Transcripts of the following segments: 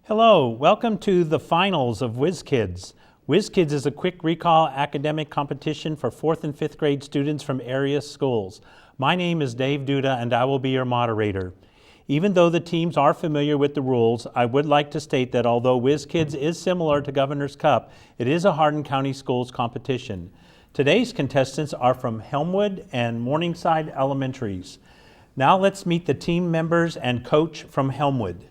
Hello, welcome to the finals of WizKids. WizKids is a quick recall academic competition for 4th and 5th grade students from area schools. My name is Dave Duda and I will be your moderator. Even though the teams are familiar with the rules, I would like to state that although WizKids is similar to Governor's Cup, it is a Hardin County Schools competition. Today's contestants are from Helmwood and Morningside Elementaries. Now let's meet the team members and coach from Helmwood.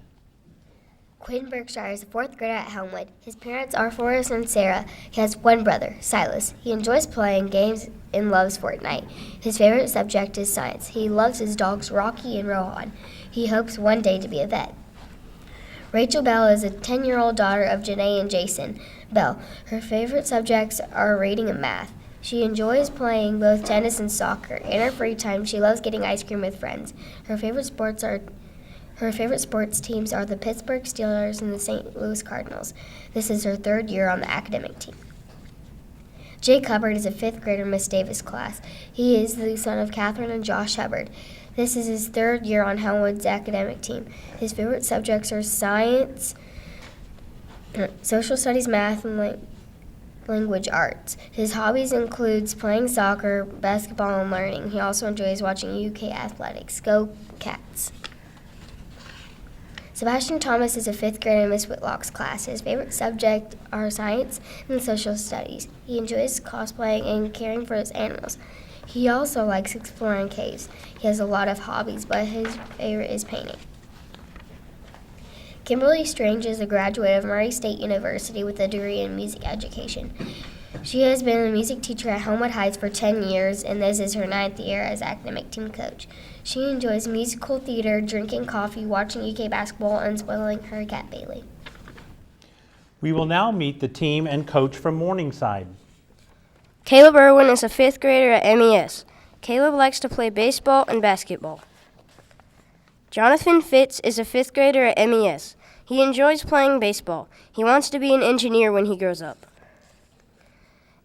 Quinn Berkshire is a 4th grader at Helmwood. His parents are Forrest and Sarah. He has one brother, Silas. He enjoys playing games and loves Fortnite. His favorite subject is science. He loves his dogs Rocky and Rohan. He hopes one day to be a vet. Rachel Bell is a 10-year-old daughter of Janae and Jason Bell. Her favorite subjects are reading and math. She enjoys playing both tennis and soccer. In her free time, she loves getting ice cream with friends. Her favorite sports teams are the Pittsburgh Steelers and the St. Louis Cardinals. This is her 3rd year on the academic team. Jake Hubbard is a 5th grader in Miss Davis' class. He is the son of Catherine and Josh Hubbard. This is his 3rd year on Helmwood's academic team. His favorite subjects are science, social studies, math, and language arts. His hobbies includes playing soccer, basketball, and learning. He also enjoys watching UK athletics. Go Cats! Sebastian Thomas is a 5th grader in Miss Whitlock's class. His favorite subject are science and social studies. He enjoys cosplaying and caring for his animals. He also likes exploring caves. He has a lot of hobbies, but his favorite is painting. Kimberly Strange is a graduate of Murray State University with a degree in music education. She has been a music teacher at Helmwood Heights for 10 years, and this is her 9th year as academic team coach. She enjoys musical theater, drinking coffee, watching UK basketball, and spoiling her cat Bailey. We will now meet the team and coach from Morningside. Caleb Irwin is a 5th grader at MES. Caleb likes to play baseball and basketball. Jonathan Fitz is a 5th grader at MES. He enjoys playing baseball. He wants to be an engineer when he grows up.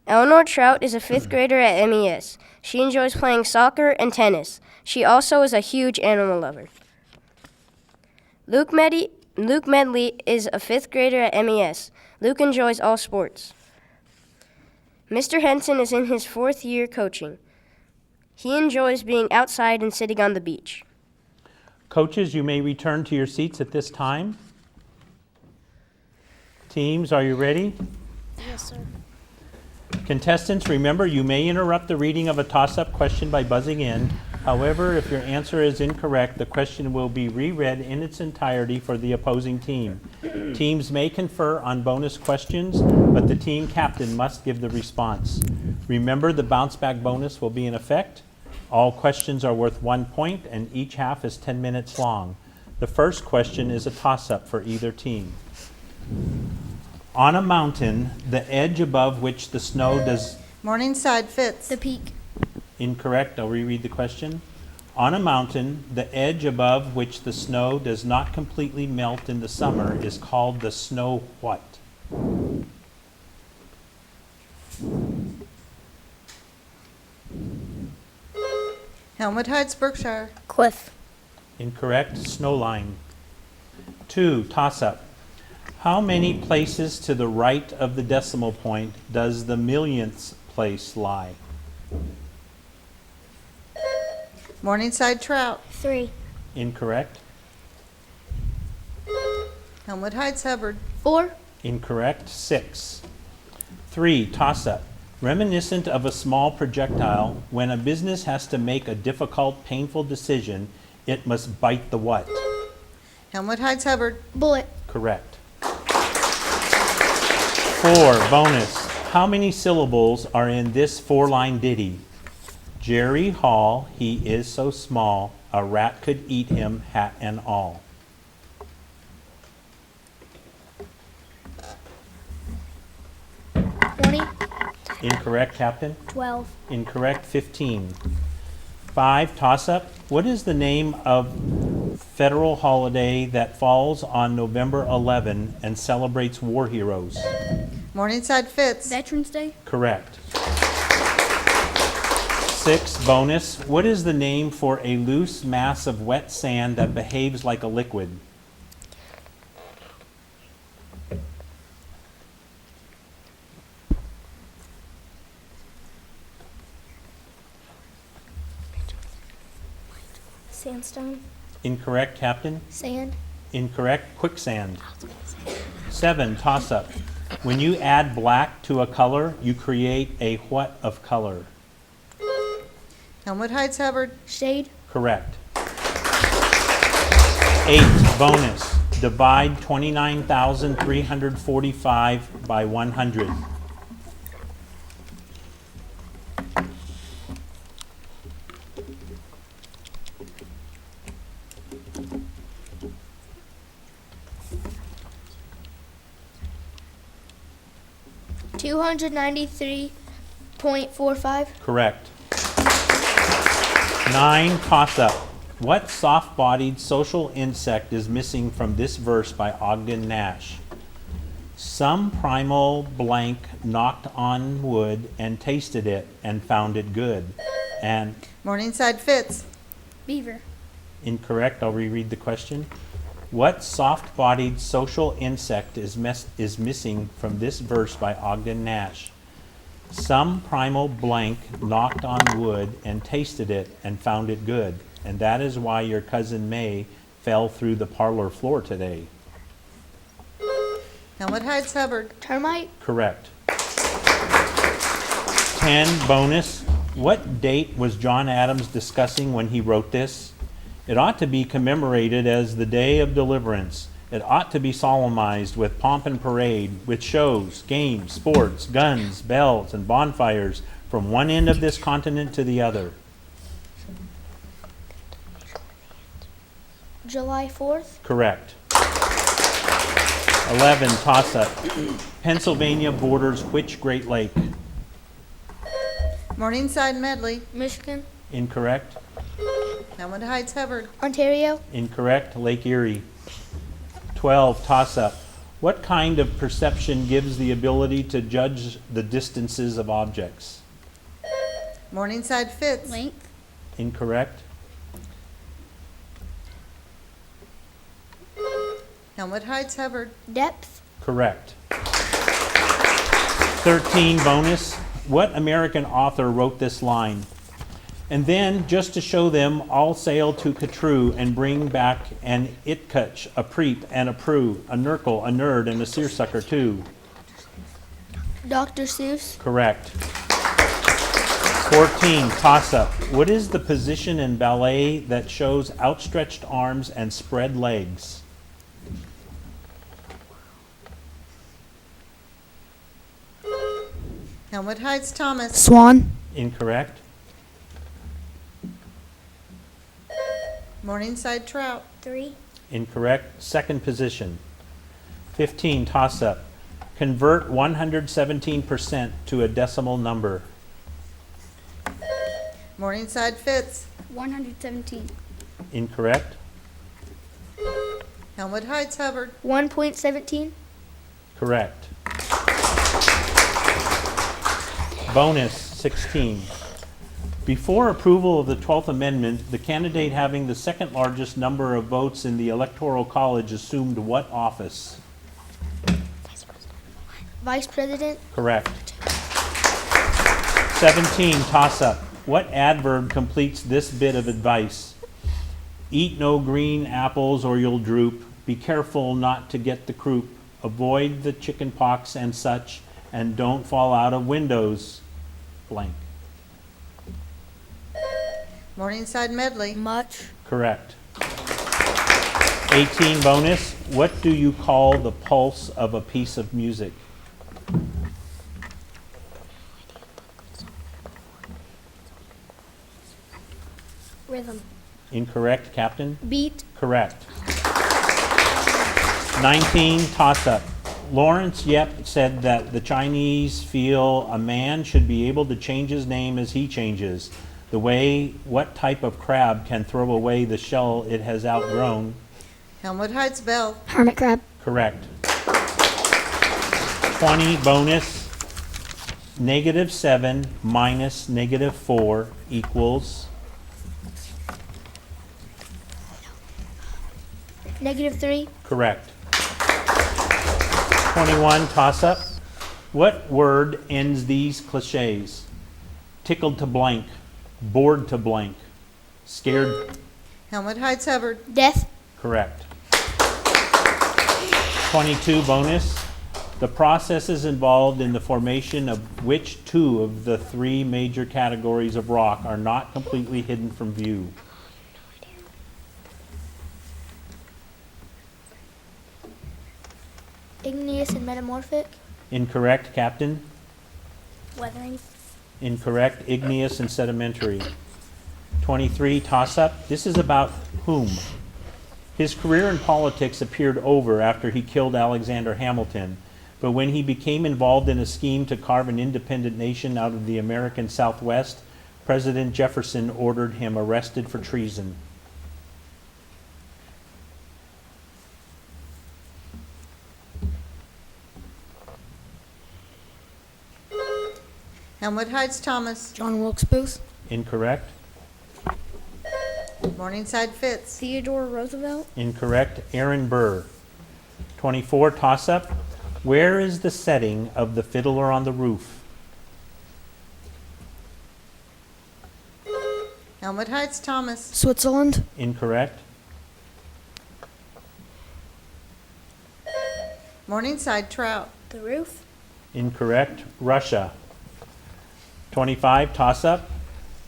Eleanor Trout is a 5th grader at MES. She enjoys playing soccer and tennis. She also is a huge animal lover. Luke Medley is a 5th grader at MES. Luke enjoys all sports. Mr. Henson is in his 4th year coaching. He enjoys being outside and sitting on the beach. Coaches, you may return to your seats at this time. Teams, are you ready? Yes, sir. Contestants, remember you may interrupt the reading of a toss-up question by buzzing in. However, if your answer is incorrect, the question will be reread in its entirety for the opposing team. Teams may confer on bonus questions, but the team captain must give the response. Remember, the bounce-back bonus will be in effect. All questions are worth 1 point, and each half is 10 minutes long. The first question is a toss-up for either team. On a mountain, the edge above which the snow does... Morningside Fitz. The peak. Incorrect. I'll reread the question. On a mountain, the edge above which the snow does not completely melt in the summer is called the snow what? Helmwood Heights, Berkshire. Cliff. Incorrect. Snow line. 2. Toss-up. How many places to the right of the decimal point does the millionth place lie? Morningside Trout. 3. Incorrect. Helmwood Heights, Hubbard. 4. Incorrect. 6. 3. Toss-up. Reminiscent of a small projectile, when a business has to make a difficult, painful decision, it must bite the what? Helmwood Heights, Hubbard. Bullet. Correct. 4. Bonus. How many syllables are in this 4-line ditty? Jerry Hall, he is so small, a rat could eat him, hat and all. Incorrect, Captain. 12. Incorrect, 15. 5. Toss-up. What is the name of federal holiday that falls on November 11 and celebrates war heroes? Morningside Fitz. Veterans Day. Correct. 6. Bonus. What is the name for a loose mass of wet sand that behaves like a liquid? Sandstone. Incorrect, Captain. Sand. Incorrect, quicksand. 7, toss-up. When you add black to a color, you create a what of color? Helmwood Heights, Hubbard. Shade. Correct. 8, bonus. Divide 29,345 by 100. $293.45. Correct. 9, toss-up. What soft-bodied social insect is missing from this verse by Ogden Nash? Some primal blank knocked on wood and tasted it and found it good. And Morningside Fitz. Beaver. incorrect, I'll reread the question. What soft-bodied social insect is missing from this verse by Ogden Nash? Some primal blank knocked on wood and tasted it and found it good. And that is why your cousin May fell through the parlor floor today. Helmwood Heights, Hubbard. Termite. Correct. 10, bonus. What date was John Adams discussing when he wrote this? It ought to be commemorated as the Day of Deliverance. It ought to be solemnized with pomp and parade, with shows, games, sports, guns, bells, and bonfires from one end of this continent to the other. July 4th. Correct. 11, toss-up. Pennsylvania borders which Great Lake? Morningside Medley. Michigan. Incorrect. Helmwood Heights, Hubbard. Ontario. Incorrect. Lake Erie. 12, toss-up. What kind of perception gives the ability to judge the distances of objects? Morningside Fitz. Length. Incorrect. Helmwood Heights, Hubbard. Depth. Correct. 13, bonus. What American author wrote this line? And then, just to show them, all sail to Catrue and bring back an Itkutch, a Preep, and a Prue, a Nurgle, a Nerd, and a Seersucker too. Dr. Seuss. Correct. 14, toss-up. What is the position in ballet that shows outstretched arms and spread legs? Helmwood Heights, Thomas. Swan. Incorrect. Morningside Trout. 3. Incorrect. Second position. 15, toss-up. Convert 117% to a decimal number. Morningside Fitz. 117. Incorrect. Helmwood Heights, Hubbard. 1.17. Correct. Bonus 16. Before approval of the 12th Amendment, the candidate having the second largest number of votes in the Electoral College assumed what office? Vice President. Correct. 17, toss-up. What adverb completes this bit of advice? Eat no green apples or you'll droop. Be careful not to get the croup. Avoid the chicken pox and such, and don't fall out of windows. Blank. Morningside Medley. Much. Correct. 18, bonus. What do you call the pulse of a piece of music? Rhythm. Incorrect, Captain. Beat. Correct. 19, toss-up. Lawrence Yep said that the Chinese feel a man should be able to change his name as he changes. The way what type of crab can throw away the shell it has outgrown? Helmwood Heights Bell. Hermit crab. Correct. 20, bonus. -7 minus -4 equals? -3. Correct. 21, toss-up. What word ends these cliches? Tickled to blank, bored to blank, scared. Helmwood Heights, Hubbard. Death. Correct. 22 bonus. The processes involved in the formation of which two of the three major categories of rock are not completely hidden from view? Igneous and metamorphic. Incorrect, Captain. Weathering. Incorrect, igneous and sedimentary. 23, toss-up. This is about whom? His career in politics appeared over after he killed Alexander Hamilton, but when he became involved in a scheme to carve an independent nation out of the American Southwest, President Jefferson ordered him arrested for treason. Helmwood Heights, Thomas. John Wilkes Booth. Incorrect. Morningside, Fitz. Theodore Roosevelt. Incorrect. Aaron Burr. 24, toss-up. Where is the setting of the Fiddler on the Roof? Helmwood Heights, Thomas. Switzerland. Incorrect. Morningside, Trout. The roof. Incorrect. Russia. 25, toss-up.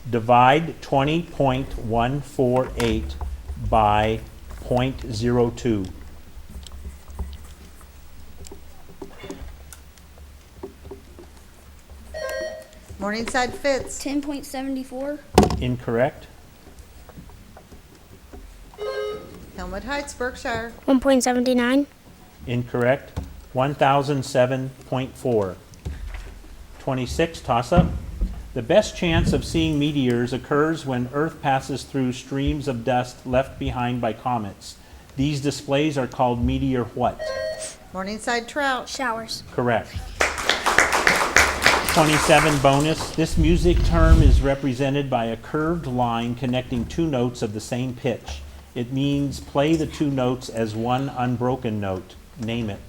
Divide 20.148 by 0.02. Morningside, Fitz. 10.74. Incorrect. Helmwood Heights, Berkshire. 1.79. Incorrect. 1007.4. 26, toss-up. The best chance of seeing meteors occurs when Earth passes through streams of dust left behind by comets. These displays are called meteor what? Morningside, Trout. Showers. Correct. 27, bonus. This music term is represented by a curved line connecting two notes of the same pitch. It means play the two notes as one unbroken note. Name it.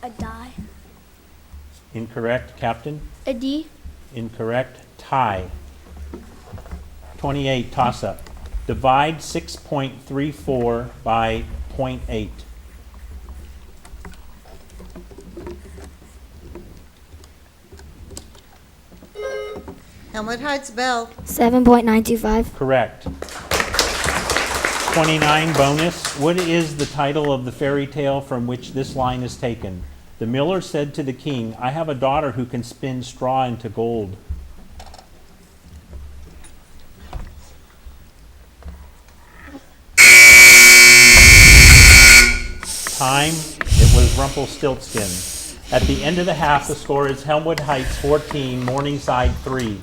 A die. Incorrect, Captain. A D. Incorrect. Tie. 28, toss-up. Divide 6.34 by 0.8. Helmwood Heights, Bell. 7.925. Correct. 29, bonus. What is the title of the fairy tale from which this line is taken? The miller said to the king, I have a daughter who can spin straw into gold. Time, it was Rumpelstiltskin. At the end of the half, the score is Helmwood Heights 14, Morningside 3.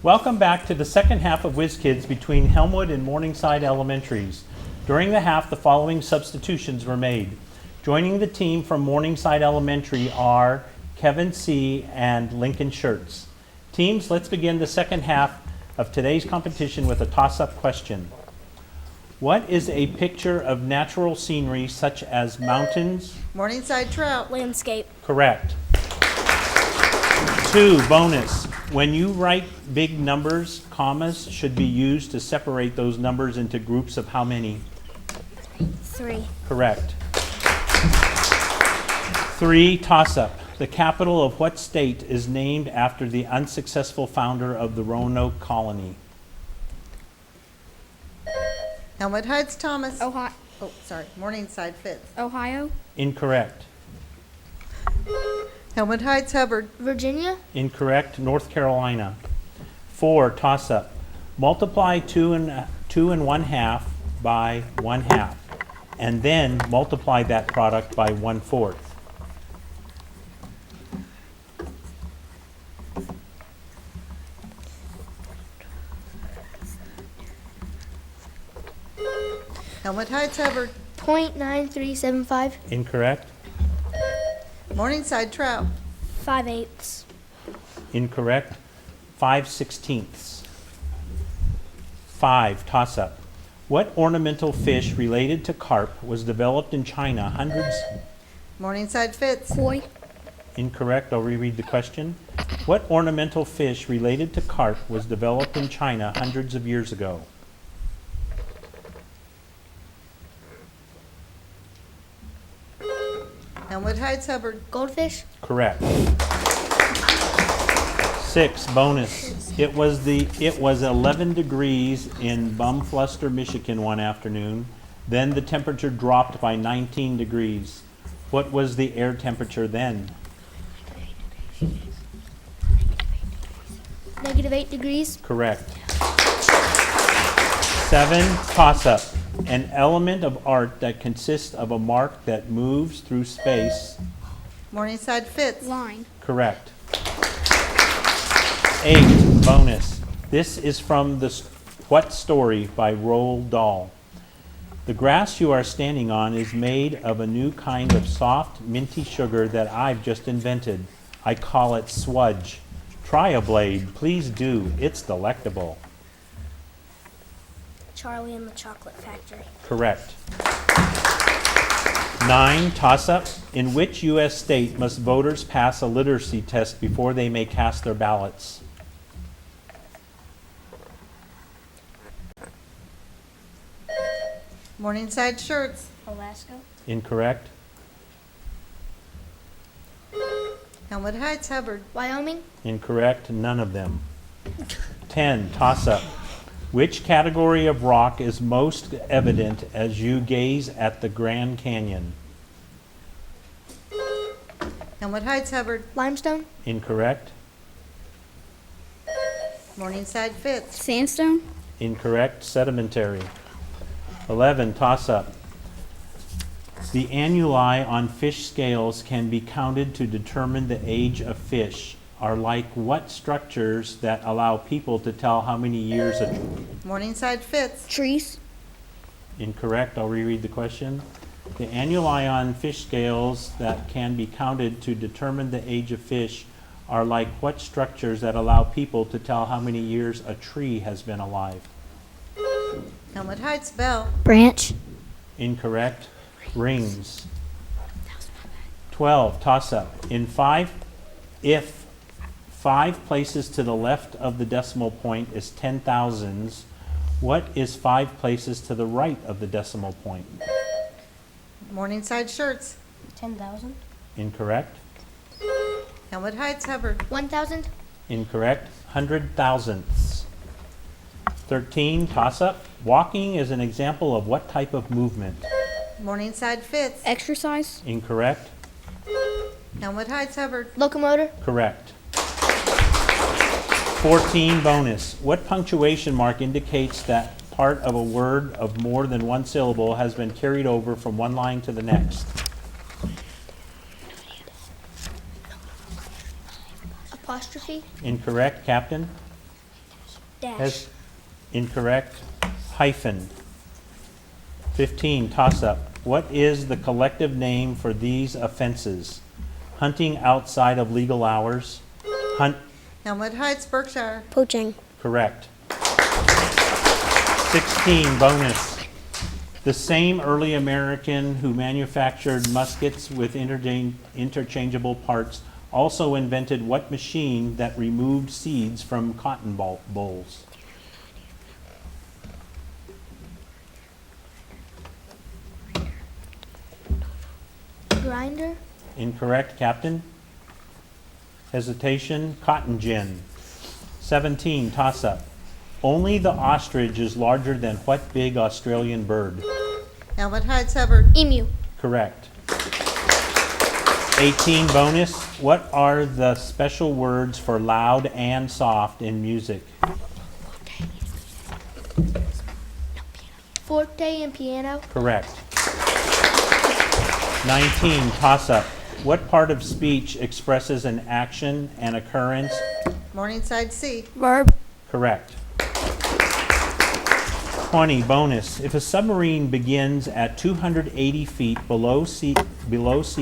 Welcome back to the second half of Whiz Kids between Helmwood and Morningside Elementaries. During the half, the following substitutions were made. Joining the team from Morningside Elementary are Kevin C. and Lincoln Schertz. Teams, let's begin the second half of today's competition with a toss-up question. What is a picture of natural scenery such as mountains? Morningside, Trout. Landscape. Correct. 2, bonus. When you write big numbers, commas should be used to separate those numbers into groups of how many? 3. Correct. 3, toss-up. The capital of what state is named after the unsuccessful founder of the Roanoke colony? Helmwood Heights, Thomas. Ohio. Oh, sorry. Morningside, Fitz. Ohio. Incorrect. Helmwood Heights, Hubbard. Virginia. Incorrect. North Carolina. 4, toss-up. Multiply 2 and 1/2 by 1/2, and then multiply that product by 1/4. Helmwood Heights, Hubbard. 0.9375. Incorrect. Morningside, Trout. 5/8. Incorrect. 5/16. 5, toss-up. What ornamental fish related to carp was developed in China hundreds? Morningside Fitz. Koi. Incorrect. I'll reread the question. What ornamental fish related to carp was developed in China hundreds of years ago? Helmwood Heights, Hubbard. Goldfish. Correct. 6, bonus. It was 11 degrees in Bumfluster, Michigan one afternoon. Then the temperature dropped by 19 degrees. What was the air temperature then? -8 degrees. Correct. 7, toss-up. An element of art that consists of a mark that moves through space. Morningside Fitz. Line. Correct. 8, bonus. This is from the What Story by Roald Dahl. The grass you are standing on is made of a new kind of soft, minty sugar that I've just invented. I call it swudge. Try a blade, please do. It's delectable. Charlie and the Chocolate Factory. Correct. 9, toss-up. In which U.S. state must voters pass a literacy test before they may cast their ballots? Morningside Shirts. Alaska. Incorrect. Helmwood Heights, Hubbard. Wyoming. Incorrect. None of them. 10, toss-up. Which category of rock is most evident as you gaze at the Grand Canyon? Helmwood Heights, Hubbard. Limestone. Incorrect. Morningside Fitz. Sandstone. Incorrect. Sedimentary. 11, toss-up. The annuli on fish scales can be counted to determine the age of fish. Are like what structures that allow people to tell how many years a... Morningside Fitz. Trees. Incorrect. I'll reread the question. The annuli on fish scales that can be counted to determine the age of fish are like what structures that allow people to tell how many years a tree has been alive? Helmwood Heights, Bell. Branch. Incorrect. Rings. 12, toss-up. If 5 places to the left of the decimal point is 10 thousandths, what is 5 places to the right of the decimal point? Morningside Shirts. 10,000. Incorrect. Helmwood Heights, Hubbard. 1,000. Incorrect. 100 thousandths. 13, toss-up. Walking is an example of what type of movement? Morningside Fitz. Exercise. Incorrect. Helmwood Heights, Hubbard. Locomotor. Correct. 14, bonus. What punctuation mark indicates that part of a word of more than one syllable has been carried over from one line to the next? Apostrophe. Incorrect. Captain? Dash. Incorrect. Hyphen. 15, toss-up. What is the collective name for these offenses? Hunting outside of legal hours. Helmwood Heights, Berkshire. Poaching. Correct. 16, bonus. The same early American who manufactured muskets with interchangeable parts also invented what machine that removed seeds from cotton bolls? Grinder. Incorrect, Captain. Hesitation, cotton gin. 17, toss-up. Only the ostrich is larger than what big Australian bird? Helmwood Heights, Hubbard. Emu. Correct. 18, bonus. What are the special words for loud and soft in music? Forte and piano. Correct. 19, toss-up. What part of speech expresses an action, an occurrence? Morningside C. Verb. Correct. 20, bonus. If a submarine begins at 280 feet below sea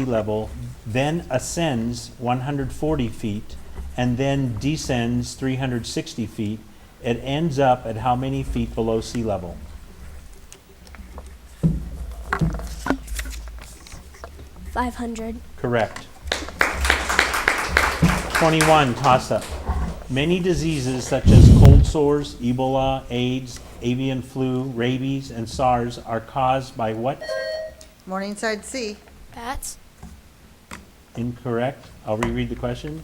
level, then ascends 140 feet, and then descends 360 feet, it ends up at how many feet below sea level? 500. Correct. 21, toss-up. Many diseases such as cold sores, Ebola, AIDS, avian flu, rabies, and SARS are caused by what? Morningside C. Bats. Incorrect. I'll reread the question.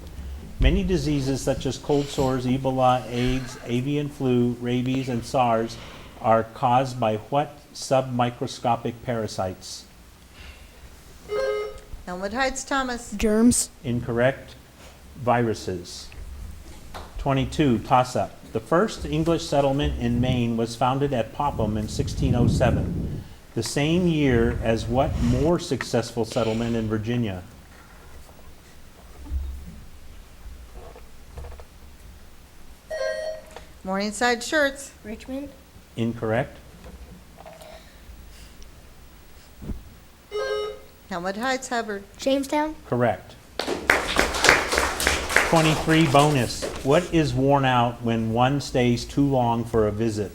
Many diseases such as cold sores, Ebola, AIDS, avian flu, rabies, and SARS are caused by what submicroscopic parasites? Helmwood Heights Thomas. Germs. Incorrect. Viruses. 22, toss-up. The first English settlement in Maine was founded at Popham in 1607, the same year as what more successful settlement in Virginia? Morningside Shirts. Richmond. Incorrect. Helmwood Heights Hubbard. Jamestown. Correct. 23, bonus. What is worn out when one stays too long for a visit?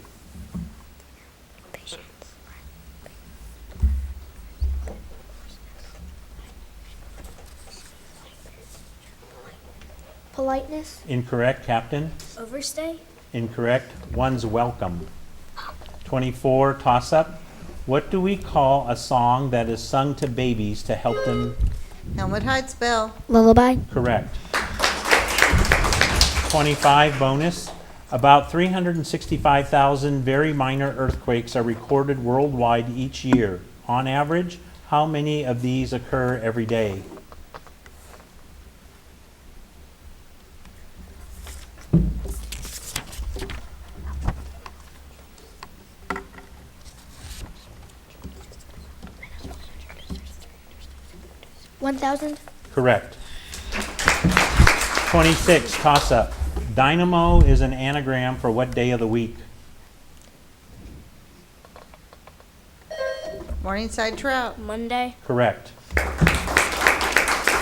Politeness. Incorrect, Captain. Overstay. Incorrect. One's welcome. 24, toss-up. What do we call a song that is sung to babies to help them? Helmwood Heights Bell. Lullaby. Correct. 25, bonus. About 365,000 very minor earthquakes are recorded worldwide each year. On average, how many of these occur every day? $1,000. Correct. 26, toss-up. Dynamo is an anagram for what day of the week? Morningside Trout. Monday. Correct.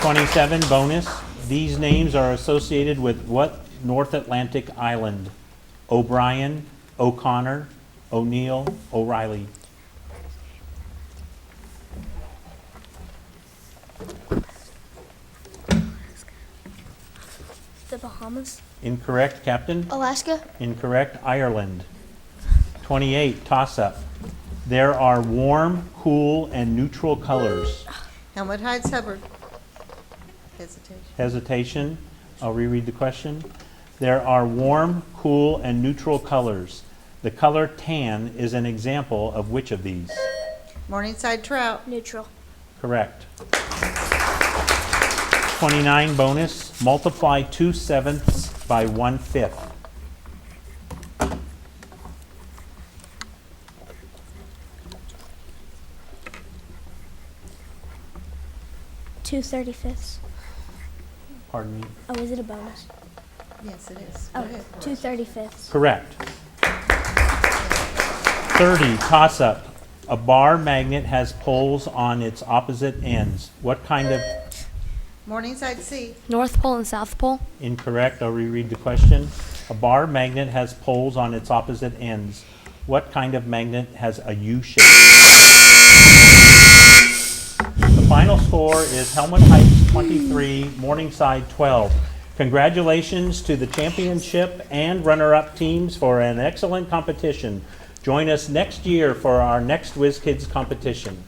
27, bonus. These names are associated with what North Atlantic island? O'Brien, O'Connor, O'Neill, O'Reilly. The Bahamas. Incorrect, Captain. Alaska. Incorrect, Ireland. 28, toss-up. There are warm, cool, and neutral colors. Helmwood Heights Hubbard. Hesitation. Hesitation. I'll reread the question. There are warm, cool, and neutral colors. The color tan is an example of which of these? Morningside Trout. Neutral. Correct. 29, bonus. Multiply 2/7 by 1/5. Two 35ths. Pardon me. Oh, is it a bonus? Yes, it is. Go Oh, ahead. 2 35ths. Correct. 30, toss-up. A bar magnet has poles on its opposite ends. What kind of... Morningside C. North Pole and South Pole. Incorrect. I'll reread the question. A bar magnet has poles on its opposite ends. What kind of magnet has a U shape? The final score is Helmwood Heights 23, Morningside 12. Congratulations to the championship and runner-up teams for an excellent competition. Join us next year for our next WizKids competition.